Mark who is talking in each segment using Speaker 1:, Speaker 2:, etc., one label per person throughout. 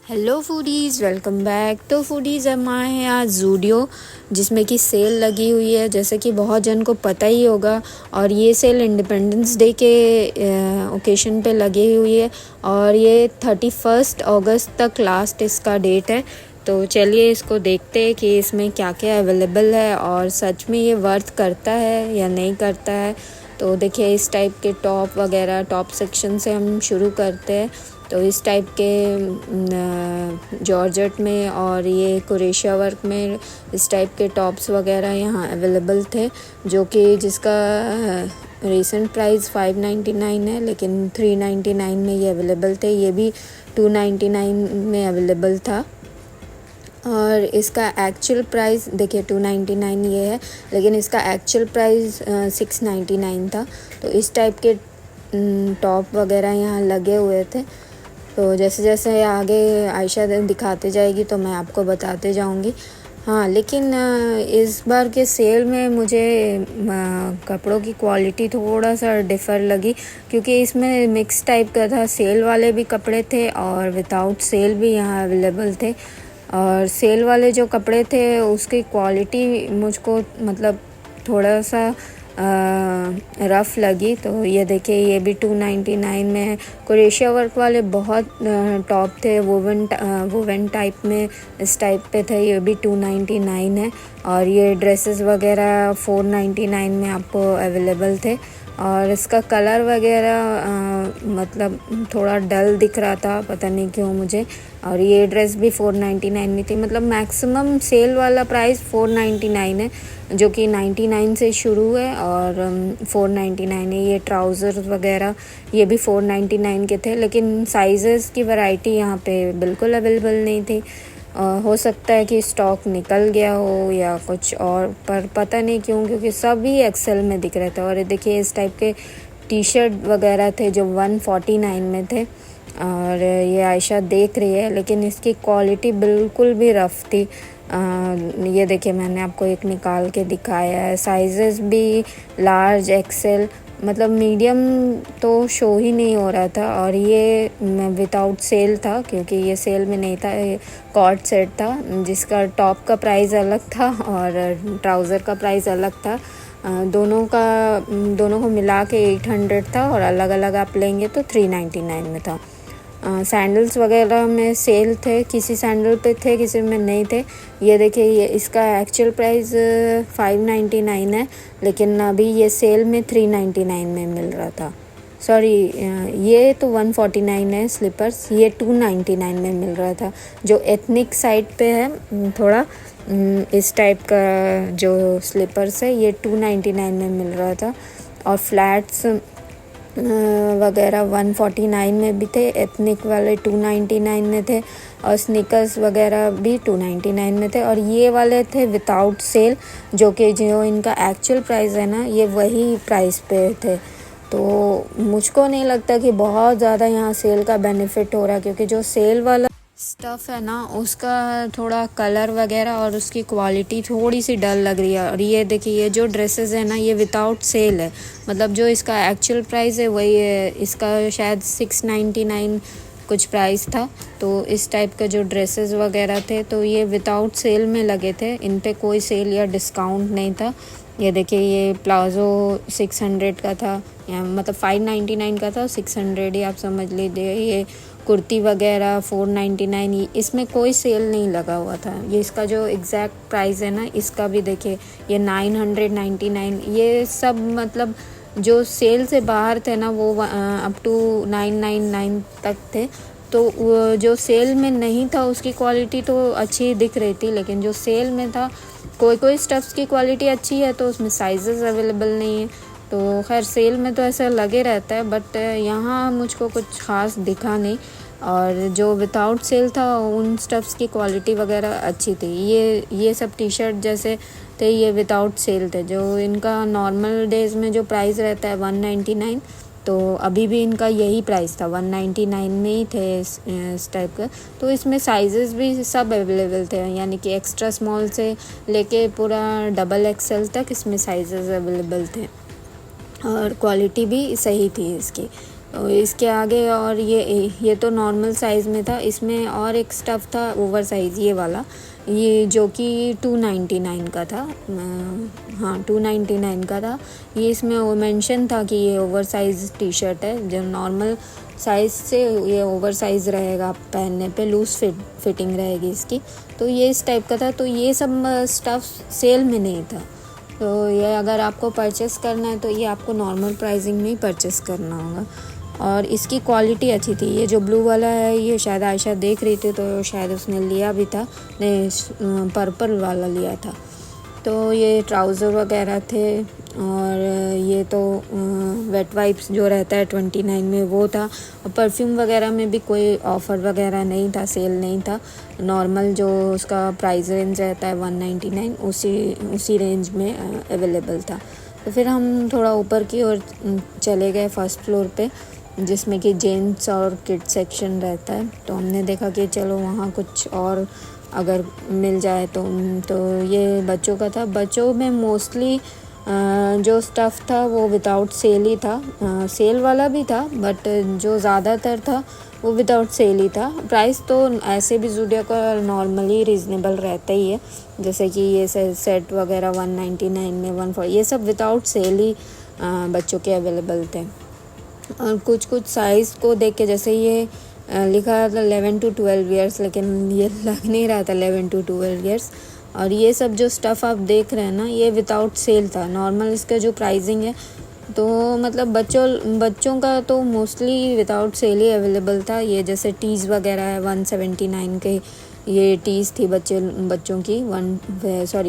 Speaker 1: Hello foodies, welcome back. तो foodies हम आए हैं आज ज़ूडियो, जिसमें कि सेल लगी हुई है, जैसे कि बहुत जन को पता ही होगा। और ये सेल इंडिपेंडेंस डे के ओकेशन पे लगी हुई है और ये 31 अगस्त तक लास्ट इसका डेट है। तो चलिए इसको देखते हैं कि इसमें क्या क्या अवेलेबल है और सच में ये वर्थ करता है या नहीं करता है। तो देखिए इस टाइप के टॉप वगैरह, टॉप सेक्शन से हम शुरू करते हैं। तो इस टाइप के जॉर्जेट में और ये कुरेशिया वर्क में इस टाइप के टॉप्स वगैरह यहाँ अवेलेबल थे, जो कि जिसका रीसेंट प्राइस 599 है, लेकिन 399 में ये अवेलेबल थे। ये भी 299 में अवेलेबल था और इसका एक्चुअल प्राइस देखिए 299 ये है, लेकिन इसका एक्चुअल प्राइस 699 था। तो इस टाइप के टॉप वगैरह यहाँ लगे हुए थे। तो जैसे जैसे आगे आयशा दिखाते जाएगी तो मैं आपको बताते जाऊंगी। हाँ, लेकिन इस बार के सेल में मुझे कपड़ों की क्वालिटी थोड़ा सा डिफ़र लगी, क्योंकि इसमें मिक्स टाइप का था। सेल वाले भी कपड़े थे और विदाउट सेल भी यहाँ अवेलेबल थे। और सेल वाले जो कपड़े थे उसकी क्वालिटी मुझको मतलब थोड़ा सा रफ़ लगी। तो ये देखिए ये भी 299 में है। कुरेशिया वर्क वाले बहुत टॉप थे, वोवन टाइप में, इस टाइप पे थे। ये भी 299 है। और ये ड्रेसेस वगैरह 499 में आपको अवेलेबल थे। और इसका कलर वगैरह मतलब थोड़ा डल दिख रहा था, पता नहीं क्यों मुझे। और ये ड्रेस भी 499 में थी। मतलब मैक्सिमम सेल वाला प्राइस 499 है, जो कि 99 से शुरू है और 499 है। ये ट्राउज़र्स वगैरह ये भी 499 के थे, लेकिन साइज़ेस की वैरायटी यहाँ पे बिल्कुल अवेलेबल नहीं थी। हो सकता है कि स्टॉक निकल गया हो या कुछ और, पर पता नहीं क्यों, क्योंकि सभी एक्सेल में दिख रहे थे। और देखिए इस टाइप के टी शर्ट वगैरह थे जो 149 में थे। और ये आयशा देख रही है, लेकिन इसकी क्वालिटी बिल्कुल भी रफ़ थी। ये देखिए मैंने आपको एक निकाल के दिखाया है। साइजेस भी लार्ज, एक्सेल, मतलब मीडियम तो शो ही नहीं हो रहा था। और ये विदाउट सेल था, क्योंकि ये सेल में नहीं था। ये कॉर्ड सेट था, जिसका टॉप का प्राइस अलग था और ट्राउज़र का प्राइस अलग था। दोनों को मिला के 800 था और अलग अलग आप लेंगे तो 399 में था। सैंडल्स वगैरह में सेल थे, किसी सैंडल पे थे, किसी में नहीं थे। ये देखिए ये इसका एक्चुअल प्राइस 599 है, लेकिन अभी ये सेल में 399 में मिल रहा था। सॉरी, ये तो 149 है स्लीपर्स, ये 299 में मिल रहा था। जो एथनिक साइड पे है थोड़ा इस टाइप का जो स्लीपर्स है, ये 299 में मिल रहा था। और फ्लैट्स वगैरह 149 में भी थे, एथनिक वाले 299 में थे। और स्नीकर्स वगैरह भी 299 में थे। और ये वाले थे विदाउट सेल, जो इनका एक्चुअल प्राइस है ना, ये वही प्राइस पे थे। तो मुझको नहीं लगता कि बहुत ज़्यादा यहाँ सेल का बेनिफिट हो रहा है, क्योंकि जो सेल वाला स्टफ़ है ना, उसका थोड़ा कलर वगैरह और उसकी क्वालिटी थोड़ी सी डल लग रही है। और ये देखिए ये जो ड्रेसेस है ना, ये विदाउट सेल है, मतलब जो इसका एक्चुअल प्राइस है वही है। इसका शायद 699 कुछ प्राइस था। तो इस टाइप का जो ड्रेसेस वगैरह थे, तो ये विदाउट सेल में लगे थे, इन पे कोई सेल या डिस्काउंट नहीं था। ये देखिए ये प्लाज़ो 600 का था, या मतलब 599 का था, 600 ही आप समझ लीजिए। ये कुर्ती वगैरह 499, इसमें कोई सेल नहीं लगा हुआ था। ये इसका जो एग्जैक्ट प्राइस है ना, इसका भी देखिए ये 999। ये सब मतलब जो सेल से बाहर थे ना, वो अप टू 999 तक थे। तो जो सेल में नहीं था उसकी क्वालिटी तो अच्छी दिख रही थी, लेकिन जो सेल में था, कोई स्टफ्स की क्वालिटी अच्छी है तो उसमें साइजेस अवेलेबल नहीं है। तो खैर सेल में तो ऐसा लगे रहता है, बट यहाँ मुझको कुछ ख़ास दिखा नहीं। और जो विदाउट सेल था उन स्टफ्स की क्वालिटी वगैरह अच्छी थी। ये सब टी शर्ट जैसे थे, ये विदाउट सेल थे। जो इनका नॉर्मल डेज़ में जो प्राइस रहता है 199, तो अभी भी इनका यही प्राइस था, 199 में ही थे इस टाइप का। तो इसमें साइजेस भी सब अवेलेबल थे, यानी कि एक्स्ट्रा स्मॉल से लेके पूरा डबल एक्सेल तक इसमें साइजेस अवेलेबल थे। और क्वालिटी भी सही थी इसकी। तो इसके आगे और ये तो नॉर्मल साइज़ में था। इसमें और एक स्टफ़ था ओवर साइज़, ये वाला, ये जो कि 299 का था। हाँ 299 का था ये। इसमें वो मेंशन था कि ये ओवर साइज़ टी शर्ट है, जो नॉर्मल साइज़ से ये ओवर साइज़ रहेगा, आप पहनने पे लूज़ फिटिंग रहेगी इसकी। तो ये इस टाइप का था। तो ये सब स्टफ़ सेल में नहीं था। तो ये अगर आपको परचेस करना है तो ये आपको नॉर्मल प्राइसिंग में ही परचेस करना होगा। और इसकी क्वालिटी अच्छी थी। ये जो ब्लू वाला है ये शायद आयशा देख रही थी, तो शायद उसने लिया भी था, नहीं पर्पल वाला लिया था। तो ये ट्राउज़र वगैरह थे। और ये तो वेट वाइप्स जो रहता है 29 में वो था। और परफ्यूम वगैरह में भी कोई ऑफ़र वगैरह नहीं था, सेल नहीं था। नॉर्मल जो उसका प्राइस रेंज रहता है 199, उसी रेंज में अवेलेबल था। तो फिर हम थोड़ा ऊपर की ओर चले गए फर्स्ट फ्लोर पे, जिसमें कि जेंट्स और किड्स सेक्शन रहता है। तो हमने देखा कि चलो वहाँ कुछ और अगर मिल जाए तो ये बच्चों का था। बच्चों में मोस्टली जो स्टफ़ था वो विदाउट सेल ही था। सेल वाला भी था, बट जो ज़्यादातर था वो विदाउट सेल ही था। प्राइस तो ऐसे भी ज़ूडियो का नॉर्मली रीज़नेबल रहता ही है, जैसे कि ये सेट वगैरह 199 में 140, ये सब विदाउट सेल ही बच्चों के अवेलेबल थे। और कुछ साइज़ को देख के, जैसे ये लिखा था 11 to 12 ईयर्स, लेकिन ये लग नहीं रहा था 11 to 12 ईयर्स। और ये सब जो स्टफ़ आप देख रहे हैं ना, ये विदाउट सेल था। नॉर्मल इसका जो प्राइसिंग है, तो मतलब बच्चों का तो मोस्टली विदाउट सेल ही अवेलेबल था। ये जैसे टीज़ वगैरह है 179 के, ये टीज़ थी बच्चों की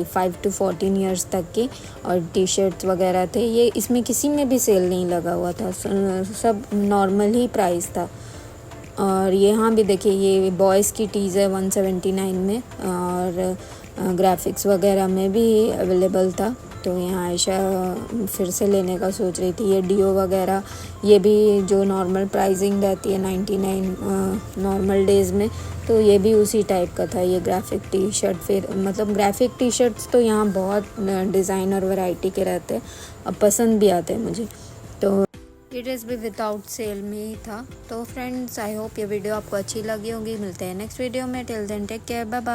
Speaker 1: 5 to 14 ईयर्स तक की। और टी शर्ट्स वगैरह थे। ये इसमें किसी में भी सेल नहीं लगा हुआ था, सब नॉर्मल ही प्राइस था। और यहाँ भी देखिए, ये बॉयज़ की टीज़ है 179 में। और ग्राफिक्स वगैरह में भी अवेलेबल था। तो यहाँ आयशा फिर से लेने का सोच रही थी। ये डीओ वगैरह, ये भी जो नॉर्मल प्राइसिंग रहती है 99 नॉर्मल डेज़ में, तो ये भी उसी टाइप का था। ये ग्राफिक टी शर्ट, फिर मतलब ग्राफिक टी शर्ट्स तो यहाँ बहुत डिज़ाइन और वैरायटी के रहते हैं, अब पसंद भी आते हैं मुझे। तो ये ड्रेस भी विदाउट सेल में ही था। तो फ्रेंड्स, आई होप ये वीडियो आपको अच्छी लगी होगी। मिलते हैं नेक्स्ट वीडियो में। Till then take care, bye bye.